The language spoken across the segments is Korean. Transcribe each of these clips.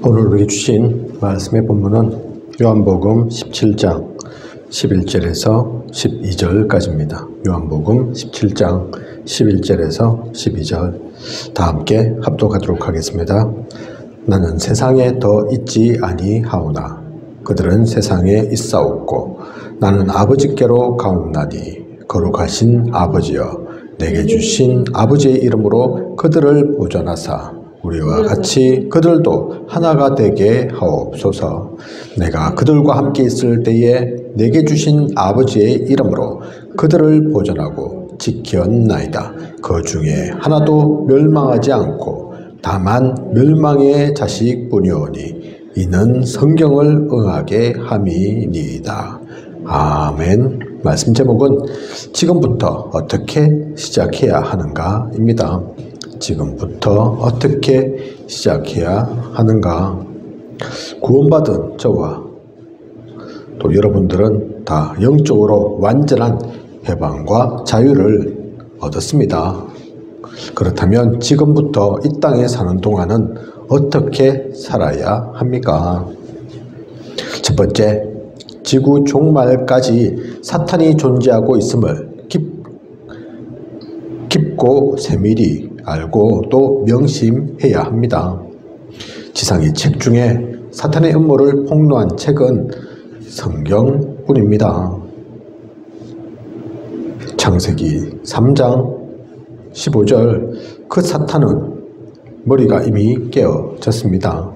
오늘 우리 주신 말씀의 본문은 요한복음 17장 11절에서 12절까지입니다. 요한복음 17장 11절에서 12절 다 함께 합독하도록 하겠습니다. 나는 세상에 더 있지 아니하오나 그들은 세상에 있사옵고 나는 아버지께로 가옵나니 거룩하신 아버지여 내게 주신 아버지의 이름으로 그들을 보존하사 우리와 같이 그들도 하나가 되게 하옵소서. 내가 그들과 함께 있을 때에 내게 주신 아버지의 이름으로 그들을 보존하고 지켰나이다. 그 중에 하나도 멸망하지 않고 다만 멸망의 자식뿐이오니 이는 성경을 응하게 함이니이다. 아멘. 말씀 제목은 지금부터 어떻게 시작해야 하는가입니다. 지금부터 어떻게 시작해야 하는가? 구원받은 저와 또 여러분들은 다 영적으로 완전한 해방과 자유를 얻었습니다. 그렇다면 지금부터 이 땅에 사는 동안은 어떻게 살아야 합니까? 첫 번째, 지구 종말까지 사탄이 존재하고 있음을 깊고 세밀히 알고 또 명심해야 합니다. 지상의 책 중에 사탄의 음모를 폭로한 책은 성경뿐입니다. 창세기 3장 15절 그 사탄은 머리가 이미 깨어졌습니다.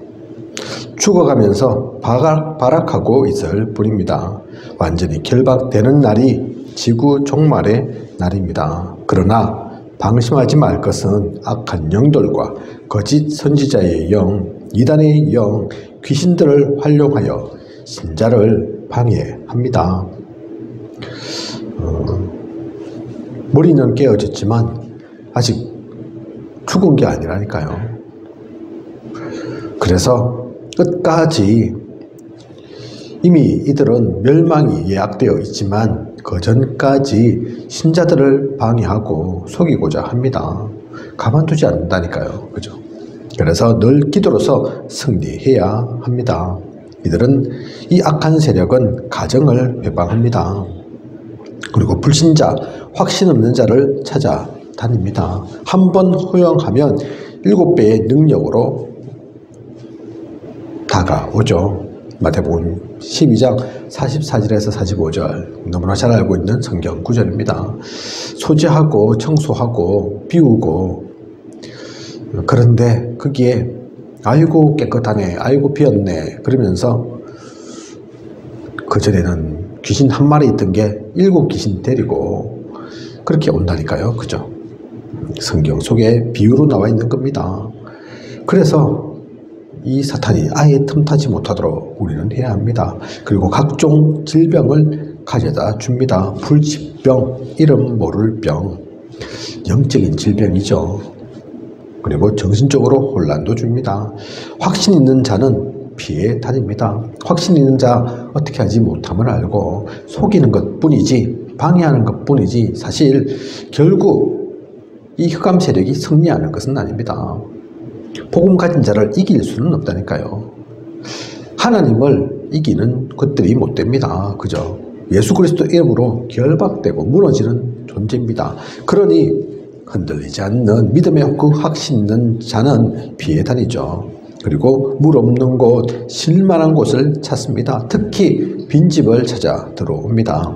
죽어가면서 발악하고 있을 뿐입니다. 완전히 결박되는 날이 지구 종말의 날입니다. 그러나 방심하지 말 것은 악한 영들과 거짓 선지자의 영, 이단의 영, 귀신들을 활용하여 신자를 방해합니다. 머리는 깨어졌지만 아직 죽은 게 아니라니까요. 그래서 끝까지 이미 이들은 멸망이 예약되어 있지만 그 전까지 신자들을 방해하고 속이고자 합니다. 가만두지 않는다니까요. 그죠? 그래서 늘 기도로서 승리해야 합니다. 이들은 이 악한 세력은 가정을 회방합니다. 그리고 불신자, 확신 없는 자를 찾아다닙니다. 한 번 허용하면 7배의 능력으로 다가오죠. 마태복음 12장 44절에서 45절 너무나 잘 알고 있는 성경 구절입니다. 소지하고 청소하고 비우고 그런데 거기에 아이고 깨끗하네, 아이고 비었네 그러면서 그전에는 귀신 한 마리 있던 게 7귀신 데리고 그렇게 온다니까요. 그죠? 성경 속에 비유로 나와 있는 겁니다. 그래서 이 사탄이 아예 틈타지 못하도록 우리는 해야 합니다. 그리고 각종 질병을 가져다 줍니다. 불치병, 이름 모를 병, 영적인 질병이죠. 그리고 정신적으로 혼란도 줍니다. 확신 있는 자는 피해 다닙니다. 확신 있는 자 어떻게 하지 못함을 알고 속이는 것뿐이지 방해하는 것뿐이지 사실 결국 이 흑암 세력이 승리하는 것은 아닙니다. 복음 가진 자를 이길 수는 없다니까요. 하나님을 이기는 것들이 못 됩니다. 그죠? 예수 그리스도 이름으로 결박되고 무너지는 존재입니다. 그러니 흔들리지 않는 믿음의 그 확신 있는 자는 피해 다니죠. 그리고 물 없는 곳, 실만한 곳을 찾습니다. 특히 빈집을 찾아 들어옵니다.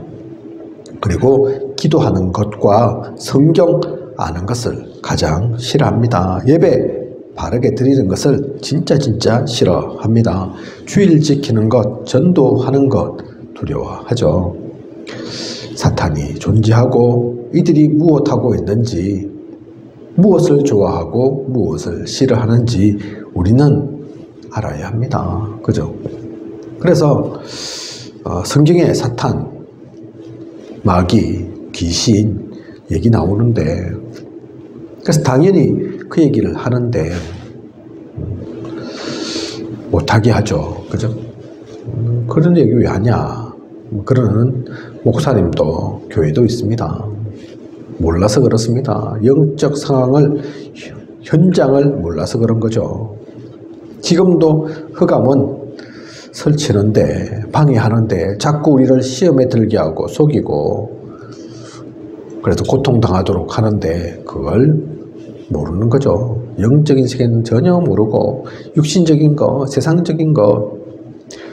그리고 기도하는 것과 성경 아는 것을 가장 싫어합니다. 예배 바르게 드리는 것을 진짜 싫어합니다. 주일 지키는 것, 전도하는 것 두려워하죠. 사탄이 존재하고 이들이 무엇하고 있는지, 무엇을 좋아하고 무엇을 싫어하는지 우리는 알아야 합니다. 그죠? 그래서 성경에 사탄, 마귀, 귀신 얘기 나오는데 그래서 당연히 그 얘기를 하는데 못하게 하죠. 그죠? 그런 얘기 왜 하냐? 그러는 목사님도 교회도 있습니다. 몰라서 그렇습니다. 영적 상황을 현장을 몰라서 그런 거죠. 지금도 흑암은 설치는데, 방해하는데 자꾸 우리를 시험에 들게 하고 속이고, 그래서 고통당하도록 하는데 그걸 모르는 거죠. 영적인 세계는 전혀 모르고 육신적인 거, 세상적인 거,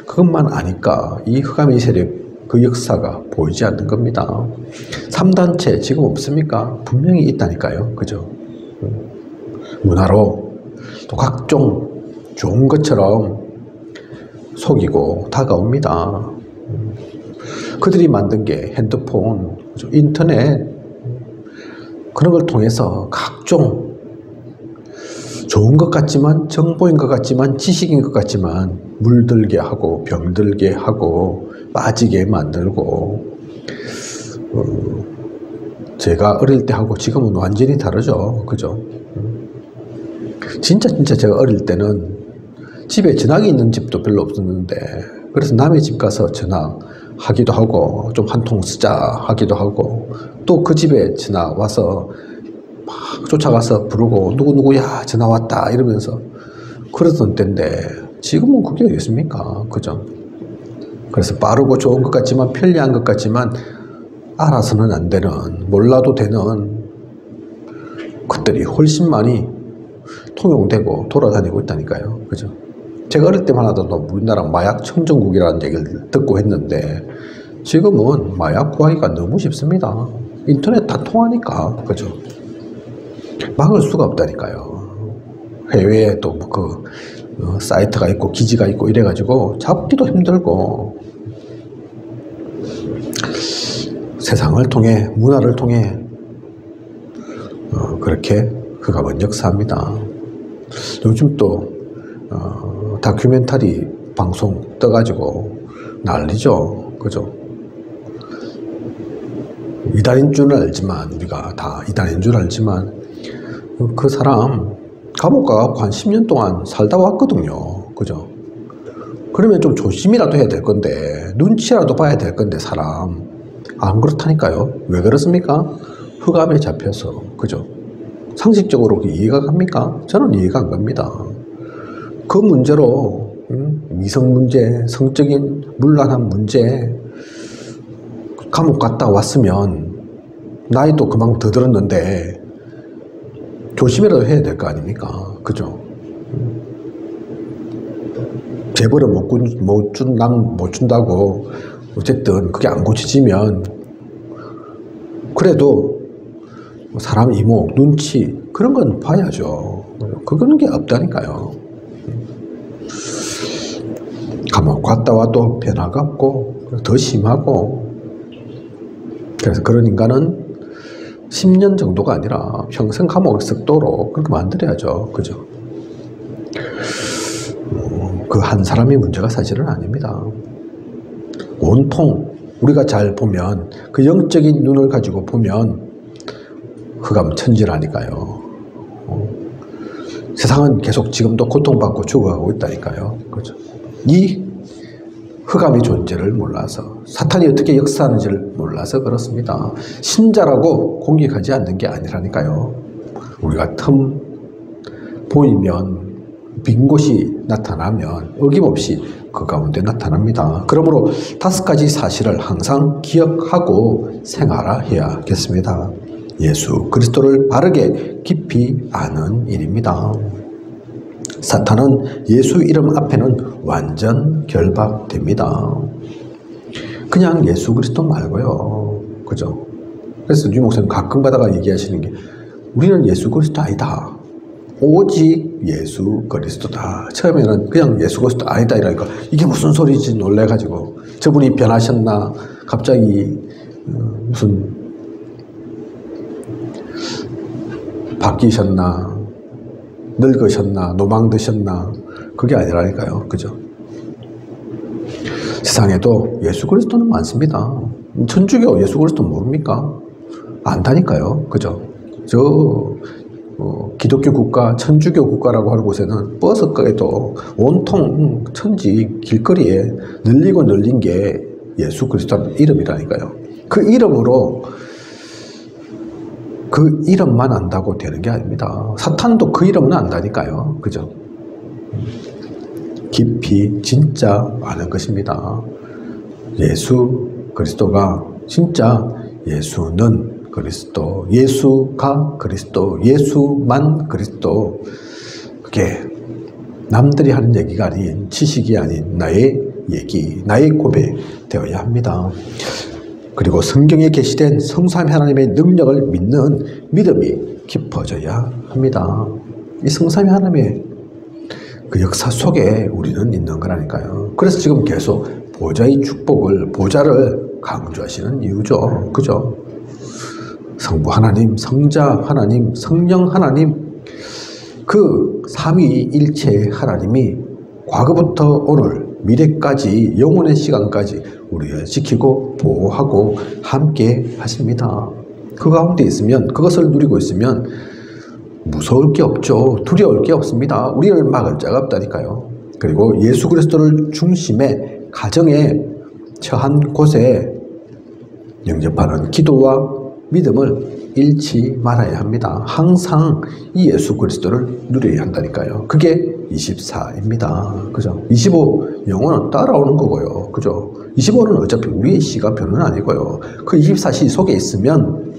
그것만 아니까 이 흑암의 세력, 그 역사가 보이지 않는 겁니다. 3단체 지금 없습니까? 분명히 있다니까요. 그죠? 문화로 또 각종 좋은 것처럼 속이고 다가옵니다. 그들이 만든 게 핸드폰, 인터넷, 그런 걸 통해서 각종 좋은 것 같지만, 정보인 것 같지만, 지식인 것 같지만 물들게 하고 병들게 하고 빠지게 만들고, 제가 어릴 때 하고 지금은 완전히 다르죠. 그죠? 진짜 제가 어릴 때는 집에 전화기 있는 집도 별로 없었는데, 그래서 남의 집 가서 전화하기도 하고 좀 한 통 쓰자 하기도 하고, 또 그 집에 전화 와서 막 쫓아가서 부르고 누구누구야 전화 왔다 이러면서 그러던 때인데, 지금은 그게 어딨습니까? 그죠? 그래서 빠르고 좋은 것 같지만, 편리한 것 같지만 알아서는 안 되는, 몰라도 되는 것들이 훨씬 많이 통용되고 돌아다니고 있다니까요. 그죠? 제가 어릴 때만 하더라도 우리나라 마약 청정국이라는 얘기를 듣고 했는데, 지금은 마약 구하기가 너무 쉽습니다. 인터넷 다 통하니까. 그죠? 막을 수가 없다니까요. 해외에 또 그 사이트가 있고 기지가 있고 이래가지고 잡기도 힘들고, 세상을 통해, 문화를 통해 그렇게 흑암은 역사합니다. 요즘 또 다큐멘터리 방송 떠가지고 난리죠. 그죠? 이단인 줄 알지만, 우리가 다 이단인 줄 알지만, 그 사람 감옥 가서 한 10년 동안 살다 왔거든요. 그죠? 그러면 좀 조심이라도 해야 될 건데, 눈치라도 봐야 될 건데, 사람 안 그렇다니까요. 왜 그렇습니까? 흑암에 잡혀서. 그죠? 상식적으로 이해가 갑니까? 저는 이해가 안 갑니다. 그 문제로 미성 문제, 성적인 문란한 문제, 감옥 갔다 왔으면 나이도 그만 더 들었는데 조심이라도 해야 될 거 아닙니까? 그죠? 재벌을 못 준다고 어쨌든 그게 안 고쳐지면, 그래도 사람 이목, 눈치, 그런 건 봐야죠. 그런 게 없다니까요. 감옥 갔다 와도 변화가 없고 더 심하고, 그래서 그런 인간은 10년 정도가 아니라 평생 감옥에 썩도록 그렇게 만들어야죠. 그죠? 그 한 사람의 문제가 사실은 아닙니다. 온통 우리가 잘 보면, 그 영적인 눈을 가지고 보면 흑암 천지라니까요. 세상은 계속 지금도 고통받고 죽어가고 있다니까요. 그죠? 이 흑암의 존재를 몰라서, 사탄이 어떻게 역사하는지를 몰라서 그렇습니다. 신자라고 공격하지 않는 게 아니라니까요. 우리가 틈 보이면, 빈 곳이 나타나면 어김없이 그 가운데 나타납니다. 그러므로 5가지 사실을 항상 기억하고 생활해야겠습니다. 예수 그리스도를 바르게 깊이 아는 일입니다. 사탄은 예수 이름 앞에는 완전 결박됩니다. 그냥 예수 그리스도 말고요. 그죠? 그래서 유 목사님 가끔 가다가 얘기하시는 게, 우리는 예수 그리스도 아니다. 오직 예수 그리스도다. 처음에는 그냥 예수 그리스도 아니다 이러니까 이게 무슨 소리지 놀래가지고, 저분이 변하셨나, 갑자기 무슨 바뀌셨나, 늙으셨나, 노망드셨나, 그게 아니라니까요. 그죠? 세상에도 예수 그리스도는 많습니다. 천주교 예수 그리스도 모릅니까? 안다니까요. 그죠? 기독교 국가, 천주교 국가라고 하는 곳에는 버스가에도 온통 천지 길거리에 널리고 널린 게 예수 그리스도 이름이라니까요. 그 이름으로, 그 이름만 안다고 되는 게 아닙니다. 사탄도 그 이름은 안다니까요. 그죠? 깊이 진짜 아는 것입니다. 예수 그리스도가 진짜 예수는 그리스도, 예수가 그리스도, 예수만 그리스도. 그게 남들이 하는 얘기가 아닌, 지식이 아닌 나의 얘기, 나의 고백 되어야 합니다. 그리고 성경에 계시된 성삼위 하나님의 능력을 믿는 믿음이 깊어져야 합니다. 이 성삼위 하나님의 그 역사 속에 우리는 있는 거라니까요. 그래서 지금 계속 보좌의 축복을, 보좌를 강조하시는 이유죠. 그죠? 성부 하나님, 성자 하나님, 성령 하나님, 그 삼위일체 하나님이 과거부터 오늘, 미래까지, 영원의 시간까지 우리를 지키고 보호하고 함께 하십니다. 그 가운데 있으면, 그것을 누리고 있으면 무서울 게 없죠. 두려울 게 없습니다. 우리를 막을 자가 없다니까요. 그리고 예수 그리스도를 중심에 가정에 처한 곳에 영접하는 기도와 믿음을 잃지 말아야 합니다. 항상 이 예수 그리스도를 누려야 한다니까요. 그게 24입니다. 그죠? 25 영혼은 따라오는 거고요. 그죠? 25는 어차피 우리의 시간표는 아니고요. 그 24시 속에 있으면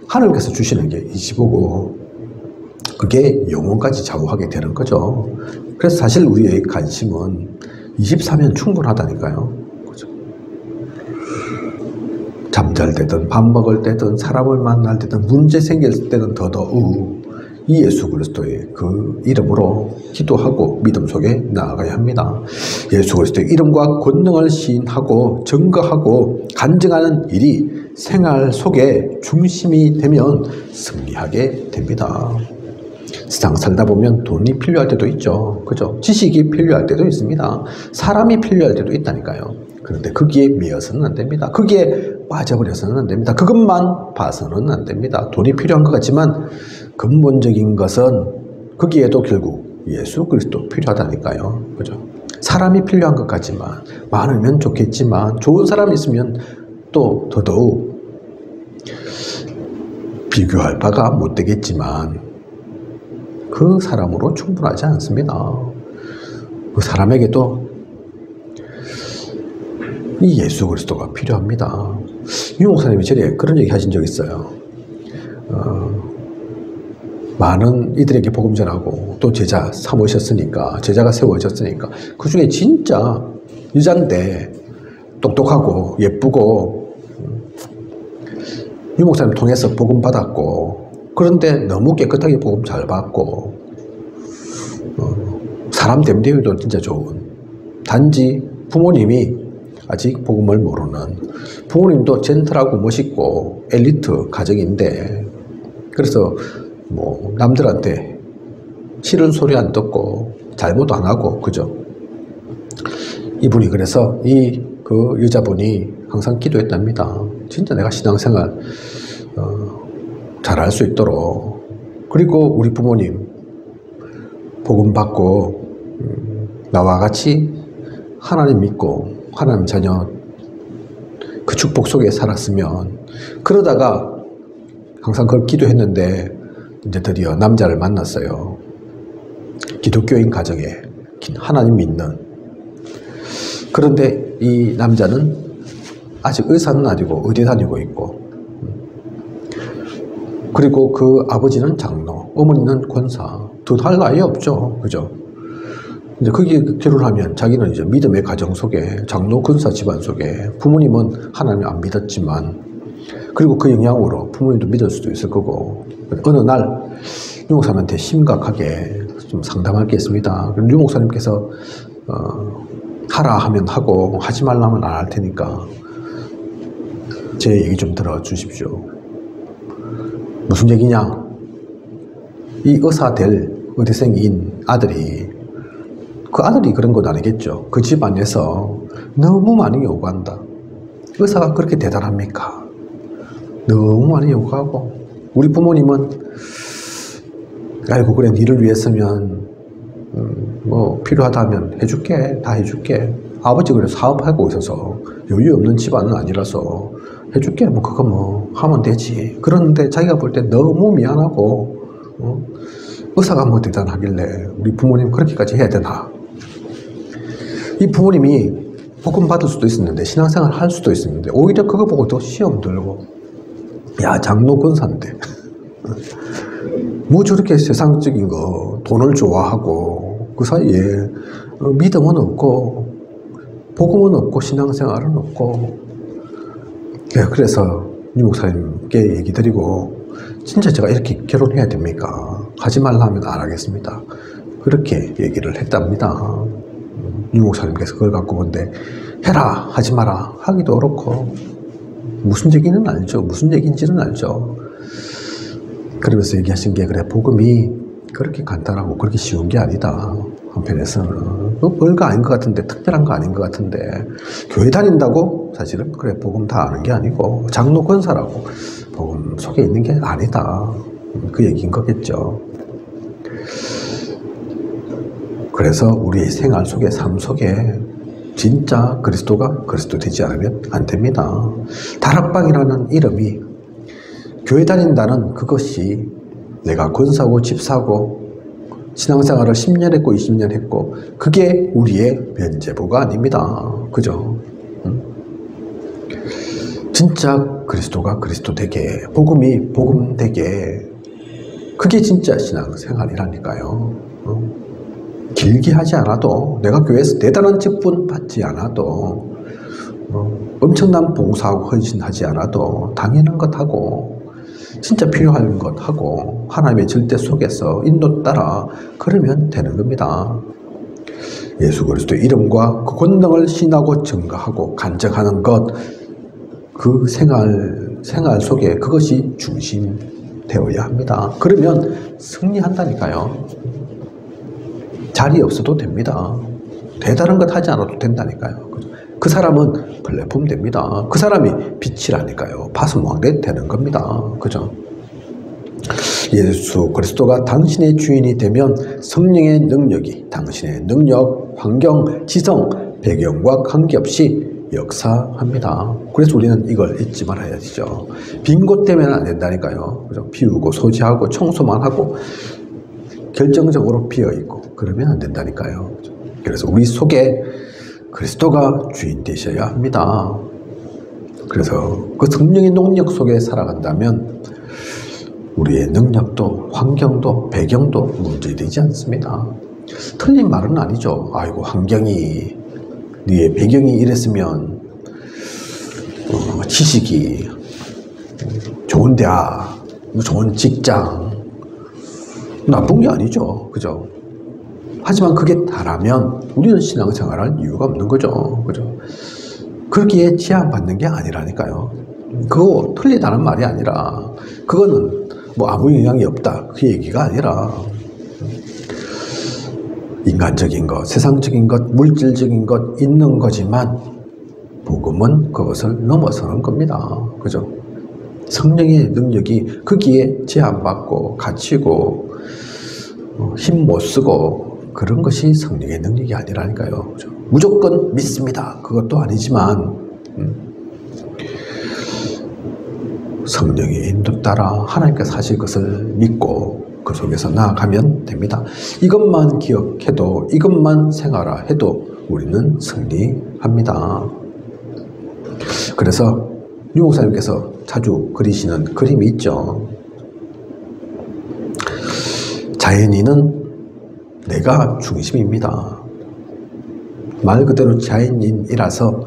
하나님께서 주시는 게 25고 그게 영혼까지 좌우하게 되는 거죠. 그래서 사실 우리의 관심은 24면 충분하다니까요. 그죠? 잠잘 때든 밥 먹을 때든 사람을 만날 때든 문제 생길 때는 더더욱 이 예수 그리스도의 그 이름으로 기도하고 믿음 속에 나아가야 합니다. 예수 그리스도의 이름과 권능을 시인하고 증거하고 간증하는 일이 생활 속에 중심이 되면 승리하게 됩니다. 세상 살다 보면 돈이 필요할 때도 있죠. 그죠? 지식이 필요할 때도 있습니다. 사람이 필요할 때도 있다니까요. 그런데 거기에 미어서는 안 됩니다. 거기에 빠져버려서는 안 됩니다. 그것만 봐서는 안 됩니다. 돈이 필요한 것 같지만 근본적인 것은 거기에도 결국 예수 그리스도 필요하다니까요. 그죠? 사람이 필요한 것 같지만 많으면 좋겠지만 좋은 사람이 있으면 또 더더욱 비교할 바가 못 되겠지만 그 사람으로 충분하지 않습니다. 그 사람에게도 이 예수 그리스도가 필요합니다. 유 목사님이 전에 그런 얘기 하신 적 있어요. 많은 이들에게 복음 전하고 또 제자 삼으셨으니까, 제자가 세워졌으니까 그 중에 진짜 여잔데 똑똑하고 예쁘고 유 목사님 통해서 복음 받았고 그런데 너무 깨끗하게 복음 잘 받고 사람 됨됨이도 진짜 좋은, 단지 부모님이 아직 복음을 모르는, 부모님도 젠틀하고 멋있고 엘리트 가정인데 그래서 뭐 남들한테 싫은 소리 안 듣고 잘못 안 하고, 그죠? 이분이 그래서 그 여자분이 항상 기도했답니다. 진짜 내가 신앙생활 잘할 수 있도록, 그리고 우리 부모님 복음 받고 나와 같이 하나님 믿고 하나님 자녀 그 축복 속에 살았으면, 그러다가 항상 그걸 기도했는데 이제 드디어 남자를 만났어요. 기독교인 가정에 하나님 믿는. 그런데 이 남자는 아직 의사는 아니고 의대 다니고 있고, 그리고 그 아버지는 장로, 어머니는 권사, 두 달 나이 없죠. 그죠? 이제 거기에 결혼하면 자기는 이제 믿음의 가정 속에, 장로 권사 집안 속에, 부모님은 하나님 안 믿었지만, 그리고 그 영향으로 부모님도 믿을 수도 있을 거고, 어느 날 유 목사님한테 심각하게 좀 상담할 게 있습니다. 유 목사님께서 하라 하면 하고 하지 말라면 안 할 테니까 제 얘기 좀 들어주십시오. 무슨 얘기냐? 이 의사 될 의대생인 아들이, 그 아들이 그런 건 아니겠죠. 그 집안에서 너무 많이 요구한다. 의사가 그렇게 대단합니까? 너무 많이 요구하고, 우리 부모님은 아이고 그래 니를 위해서면 뭐 필요하다면 해줄게, 다 해줄게. 아버지 그래 사업하고 있어서 여유 없는 집안은 아니라서 해줄게, 뭐 그거 뭐 하면 되지. 그런데 자기가 볼 때 너무 미안하고 의사가 뭐 대단하길래 우리 부모님 그렇게까지 해야 되나. 이 부모님이 복음 받을 수도 있었는데, 신앙생활 할 수도 있었는데, 오히려 그거 보고 더 시험 들고, 야, 장로 권사인데. 뭐 저렇게 세상적인 거, 돈을 좋아하고, 그 사이에 믿음은 없고, 복음은 없고, 신앙생활은 없고. 그래서 유 목사님께 얘기 드리고, 진짜 제가 이렇게 결혼해야 됩니까? 하지 말라 하면 안 하겠습니다. 그렇게 얘기를 했답니다. 유 목사님께서 그걸 갖고 본데, 해라, 하지 마라, 하기도 그렇고, 무슨 얘기는 알죠. 무슨 얘기인지는 알죠. 그러면서 얘기하신 게, 그래, 복음이 그렇게 간단하고 그렇게 쉬운 게 아니다. 한편에서는. 별거 아닌 것 같은데, 특별한 거 아닌 것 같은데, 교회 다닌다고? 사실은, 그래, 복음 다 아는 게 아니고, 장로 권사라고 복음 속에 있는 게 아니다. 그 얘기인 거겠죠. 그래서 우리 생활 속에, 삶 속에 진짜 그리스도가 그리스도 되지 않으면 안 됩니다. 다락방이라는 이름이 교회 다닌다는 그것이 내가 권사고 집사고 신앙생활을 10년 했고 20년 했고 그게 우리의 면죄부가 아닙니다. 그죠? 진짜 그리스도가 그리스도 되게, 복음이 복음 되게, 그게 진짜 신앙생활이라니까요. 길게 하지 않아도, 내가 교회에서 대단한 직분 받지 않아도, 엄청난 봉사하고 헌신하지 않아도 당연한 것 하고, 진짜 필요한 것 하고, 하나님의 절대 속에서 인도 따라 그러면 되는 겁니다. 예수 그리스도의 이름과 그 권능을 신하고 증거하고 간증하는 것, 그 생활 속에 그것이 중심 되어야 합니다. 그러면 승리한다니까요. 자리 없어도 됩니다. 대단한 것 하지 않아도 된다니까요. 그 사람은 플랫폼 됩니다. 그 사람이 빛이라니까요. 파수망대 되는 겁니다. 그죠? 예수 그리스도가 당신의 주인이 되면 성령의 능력이 당신의 능력, 환경, 지성, 배경과 관계없이 역사합니다. 그래서 우리는 이걸 잊지 말아야 되죠. 빈 곳 되면 안 된다니까요. 그죠? 비우고 소지하고 청소만 하고 결정적으로 비어있고 그러면 안 된다니까요. 그래서 우리 속에 그리스도가 주인 되셔야 합니다. 그래서 그 성령의 능력 속에 살아간다면 우리의 능력도 환경도 배경도 문제되지 않습니다. 틀린 말은 아니죠. 아이고 환경이 네 배경이 이랬으면 지식이 좋은 대학, 좋은 직장 나쁜 게 아니죠. 그죠? 하지만 그게 다라면 우리는 신앙생활할 이유가 없는 거죠. 그죠? 그렇게 제한받는 게 아니라니까요. 그거 틀리다는 말이 아니라 그거는 뭐 아무 영향이 없다 그 얘기가 아니라 인간적인 것, 세상적인 것, 물질적인 것 있는 거지만 복음은 그것을 넘어서는 겁니다. 그죠? 성령의 능력이 거기에 제한받고 갇히고 힘 못 쓰고 그런 것이 성령의 능력이 아니라니까요. 그죠? 무조건 믿습니다. 그것도 아니지만 성령의 인도 따라 하나님께서 하실 것을 믿고 그 속에서 나아가면 됩니다. 이것만 기억해도 이것만 생활해도 우리는 승리합니다. 그래서 유 목사님께서 자주 그리시는 그림이 있죠. 자연인은 내가 중심입니다. 말 그대로 자연인이라서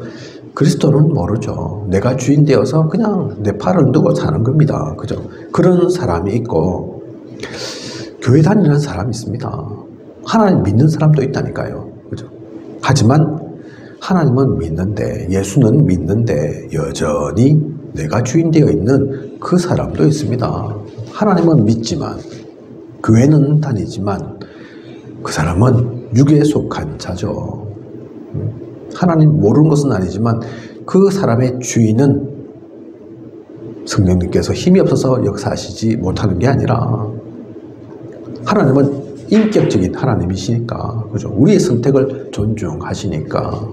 그리스도는 모르죠. 내가 주인 되어서 그냥 내 팔을 두고 사는 겁니다. 그죠? 그런 사람이 있고 교회 다니는 사람이 있습니다. 하나님 믿는 사람도 있다니까요. 그죠? 하지만 하나님은 믿는데 예수는 믿는데 여전히 내가 주인 되어 있는 그 사람도 있습니다. 하나님은 믿지만 교회는 다니지만 그 사람은 육에 속한 자죠. 하나님 모르는 것은 아니지만 그 사람의 주인은 성령님께서 힘이 없어서 역사하시지 못하는 게 아니라 하나님은 인격적인 하나님이시니까, 그죠? 우리의 선택을 존중하시니까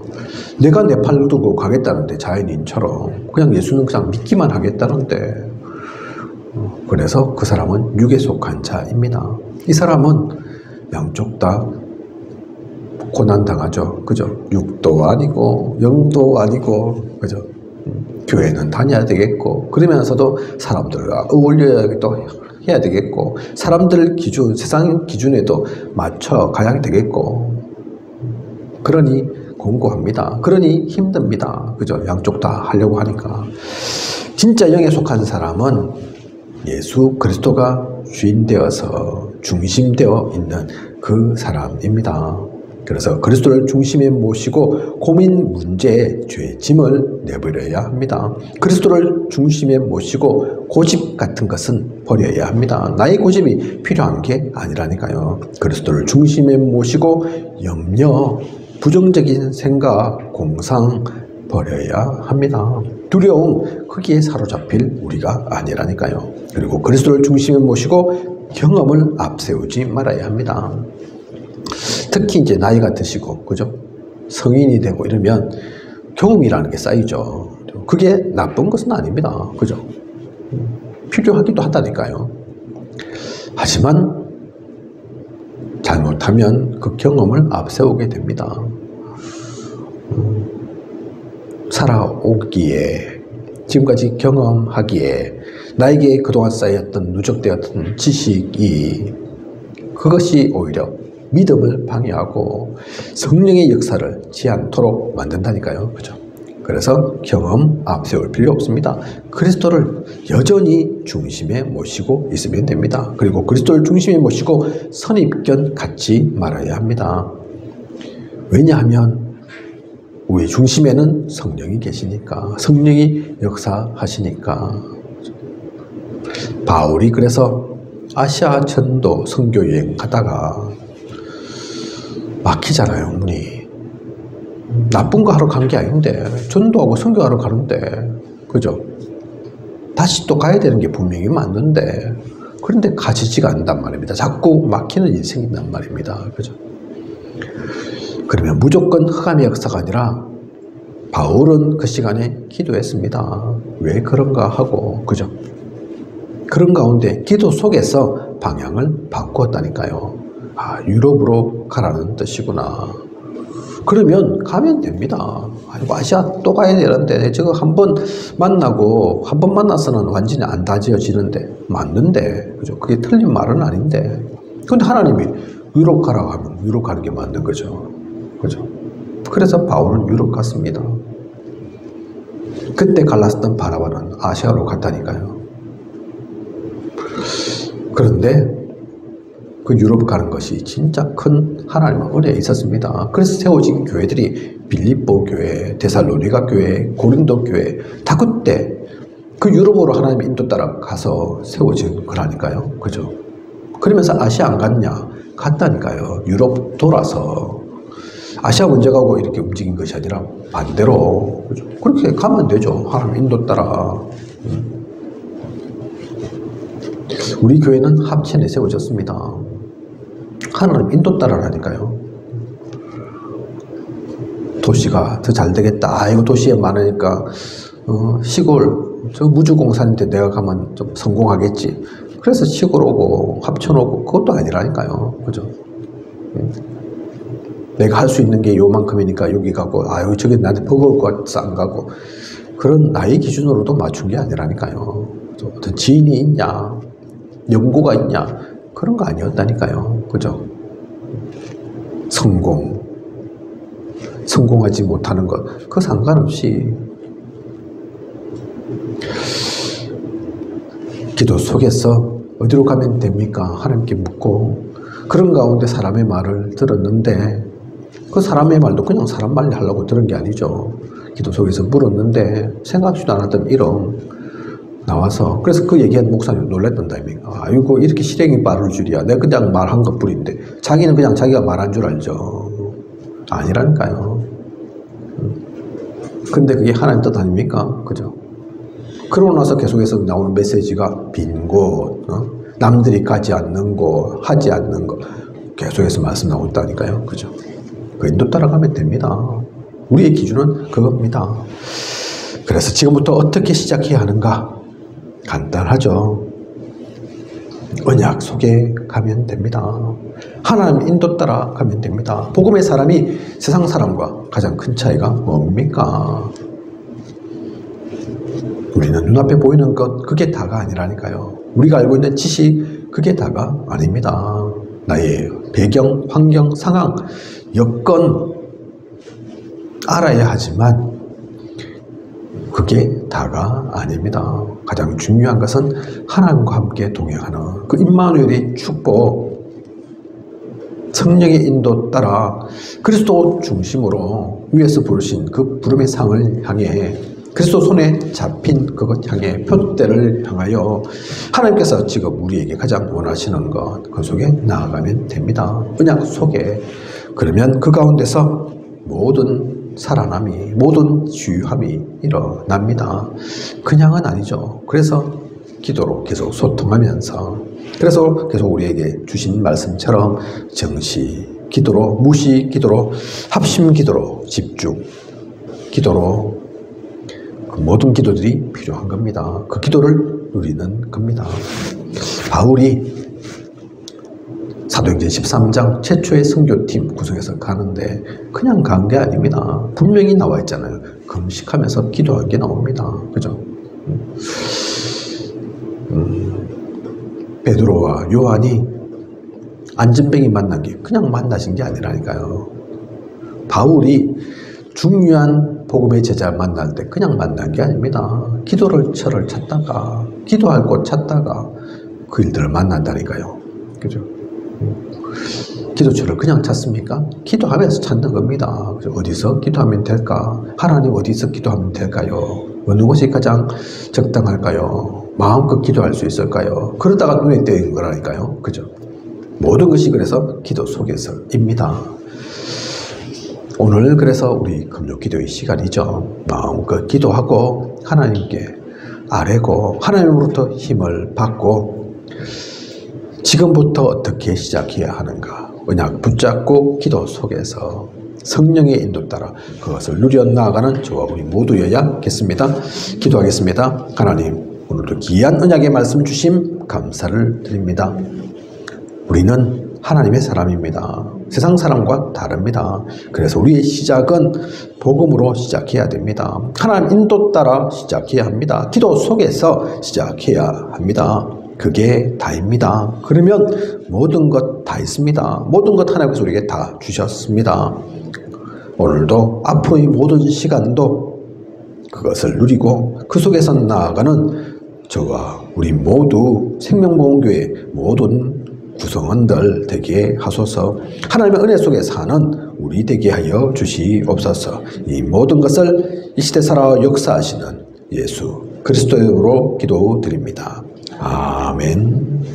내가 내 팔을 두고 가겠다는데 자연인처럼 그냥 예수는 그냥 믿기만 하겠다는데 그래서 그 사람은 육에 속한 자입니다. 이 사람은 양쪽 다 고난당하죠. 그죠? 육도 아니고 영도 아니고 그죠? 교회는 다녀야 되겠고 그러면서도 사람들과 어울려야 또 해야 되겠고 사람들 기준, 세상 기준에도 맞춰 가야 되겠고 그러니 공고합니다. 그러니 힘듭니다. 그죠? 양쪽 다 하려고 하니까. 진짜 영에 속한 사람은 예수 그리스도가 주인 되어서 중심되어 있는 그 사람입니다. 그래서 그리스도를 중심에 모시고 고민, 문제, 죄, 짐을 내버려야 합니다. 그리스도를 중심에 모시고 고집 같은 것은 버려야 합니다. 나의 고집이 필요한 게 아니라니까요. 그리스도를 중심에 모시고 염려, 부정적인 생각, 공상 버려야 합니다. 두려움, 거기에 사로잡힐 우리가 아니라니까요. 그리고 그리스도를 중심에 모시고 경험을 앞세우지 말아야 합니다. 특히 이제 나이가 드시고, 그죠? 성인이 되고 이러면 경험이라는 게 쌓이죠. 그게 나쁜 것은 아닙니다. 그죠? 필요하기도 하다니까요. 하지만 잘못하면 그 경험을 앞세우게 됩니다. 살아오기에, 지금까지 경험하기에 나에게 그동안 쌓였던 누적되었던 지식이 그것이 오히려 믿음을 방해하고 성령의 역사를 취 않도록 만든다니까요. 그죠? 그래서 경험 앞세울 필요 없습니다. 그리스도를 여전히 중심에 모시고 있으면 됩니다. 그리고 그리스도를 중심에 모시고 선입견 갖지 말아야 합니다. 왜냐하면 우리 중심에는 성령이 계시니까, 성령이 역사하시니까. 바울이 그래서 아시아 전도 선교여행 가다가 막히잖아요, 문이. 나쁜 거 하러 간 게 아닌데, 전도하고 선교하러 가는데, 그죠? 다시 또 가야 되는 게 분명히 맞는데, 그런데 가지지가 않는단 말입니다. 자꾸 막히는 일이 생긴단 말입니다. 그죠? 그러면 무조건 흑암의 역사가 아니라, 바울은 그 시간에 기도했습니다. 왜 그런가 하고, 그죠? 그런 가운데 기도 속에서 방향을 바꾸었다니까요. 아, 유럽으로 가라는 뜻이구나. 그러면 가면 됩니다. 아이고, 아시아 또 가야 되는데, 저거 한 번 만나고, 한 번 만나서는 완전히 안 다지어지는데, 맞는데, 그죠? 그게 틀린 말은 아닌데. 근데 하나님이 유럽 가라고 하면 유럽 가는 게 맞는 거죠. 그죠? 그래서 바울은 유럽 갔습니다. 그때 갈랐던 바나바는 아시아로 갔다니까요. 그런데 그 유럽 가는 것이 진짜 큰 하나님의 은혜에 있었습니다. 그래서 세워진 교회들이 빌립보 교회, 데살로니가 교회, 고린도 교회 다 그때 그 유럽으로 하나님의 인도 따라 가서 세워진 거라니까요. 그죠? 그러면서 아시아 안 갔냐? 갔다니까요. 유럽 돌아서 아시아 먼저 가고 이렇게 움직인 것이 아니라 반대로. 그죠? 그렇게 가면 되죠. 하나님 인도 따라. 우리 교회는 합천에 세워졌습니다. 하나님 인도 따라라니까요. 도시가 더 잘 되겠다. 아이고, 도시에 많으니까 시골 저 무주공사인데 내가 가면 좀 성공하겠지. 그래서 시골 오고 합천 오고 그것도 아니라니까요. 그죠? 내가 할 수 있는 게 요만큼이니까 여기 가고, 아유, 저기 나한테 버거울 것 같아서 안 가고. 그런 나의 기준으로도 맞춘 게 아니라니까요. 어떤 지인이 있냐, 연고가 있냐, 그런 거 아니었다니까요. 그죠? 성공하지 못하는 것, 그 상관없이 기도 속에서 어디로 가면 됩니까? 하나님께 묻고, 그런 가운데 사람의 말을 들었는데, 그 사람의 말도 그냥 사람 말 하려고 들은 게 아니죠. 기도 속에서 물었는데 생각지도 않았던 이름 나와서, 그래서 그 얘기한 목사님 놀랬던 다입니까? 아이고, 이렇게 실행이 빠를 줄이야. 내가 그냥 말한 것 뿐인데. 자기는 그냥 자기가 말한 줄 알죠. 아니라니까요. 근데 그게 하나님 뜻 아닙니까? 그죠? 그러고 나서 계속해서 나오는 메시지가 빈 곳, 남들이 가지 않는 곳, 하지 않는 것, 계속해서 말씀 나온다니까요. 그죠? 그 인도 따라가면 됩니다. 우리의 기준은 그겁니다. 그래서 지금부터 어떻게 시작해야 하는가? 간단하죠. 언약 속에 가면 됩니다. 하나님 인도 따라 가면 됩니다. 복음의 사람이 세상 사람과 가장 큰 차이가 뭡니까? 우리는 눈앞에 보이는 것, 그게 다가 아니라니까요. 우리가 알고 있는 지식, 그게 다가 아닙니다. 나의 배경, 환경, 상황, 여건 알아야 하지만 그게 다가 아닙니다. 가장 중요한 것은 하나님과 함께 동행하는 그 임마누엘의 축복, 성령의 인도 따라 그리스도 중심으로 위에서 부르신 그 부름의 상을 향해 그리스도 손에 잡힌 그것 향해 표대를 향하여 하나님께서 지금 우리에게 가장 원하시는 것, 그 속에 나아가면 됩니다. 언약 속에. 그러면 그 가운데서 모든 살아남이, 모든 주유함이 일어납니다. 그냥은 아니죠. 그래서 기도로 계속 소통하면서, 그래서 계속 우리에게 주신 말씀처럼 정시 기도로, 무시 기도로, 합심 기도로, 집중 기도로 그 모든 기도들이 필요한 겁니다. 그 기도를 누리는 겁니다. 바울이 사도행전 13장 최초의 선교팀 구성해서 가는데 그냥 간 게 아닙니다. 분명히 나와 있잖아요. 금식하면서 기도한 게 나옵니다. 그죠? 베드로와 요한이 안전뱅이 만난 게 그냥 만나신 게 아니라니까요. 바울이 중요한 복음의 제자를 만날 때 그냥 만난 게 아닙니다. 기도를 철을 찾다가, 기도할 곳 찾다가 그 일들을 만난다니까요. 그죠? 기도처를 그냥 찾습니까? 기도하면서 찾는 겁니다. 어디서 기도하면 될까? 하나님 어디서 기도하면 될까요? 어느 곳이 가장 적당할까요? 마음껏 기도할 수 있을까요? 그러다가 눈에 띄는 거라니까요. 그죠? 모든 것이 그래서 기도 속에서입니다. 오늘 그래서 우리 금요 기도의 시간이죠. 마음껏 기도하고 하나님께 아뢰고 하나님으로부터 힘을 받고 지금부터 어떻게 시작해야 하는가, 언약 붙잡고 기도 속에서 성령의 인도 따라 그것을 누려 나아가는 저와 우리 모두여야겠습니다. 기도하겠습니다. 하나님, 오늘도 귀한 언약의 말씀 주심 감사를 드립니다. 우리는 하나님의 사람입니다. 세상 사람과 다릅니다. 그래서 우리의 시작은 복음으로 시작해야 됩니다. 하나님 인도 따라 시작해야 합니다. 기도 속에서 시작해야 합니다. 그게 다입니다. 그러면 모든 것 다 있습니다. 모든 것 하나님께서 우리에게 다 주셨습니다. 오늘도 앞으로의 모든 시간도 그것을 누리고 그 속에서 나아가는 저와 우리 모두 생명보험교회 모든 구성원들 되게 하소서. 하나님의 은혜 속에 사는 우리 되게 하여 주시옵소서. 이 모든 것을 이 시대 살아 역사하시는 예수 그리스도로 기도드립니다. 아멘.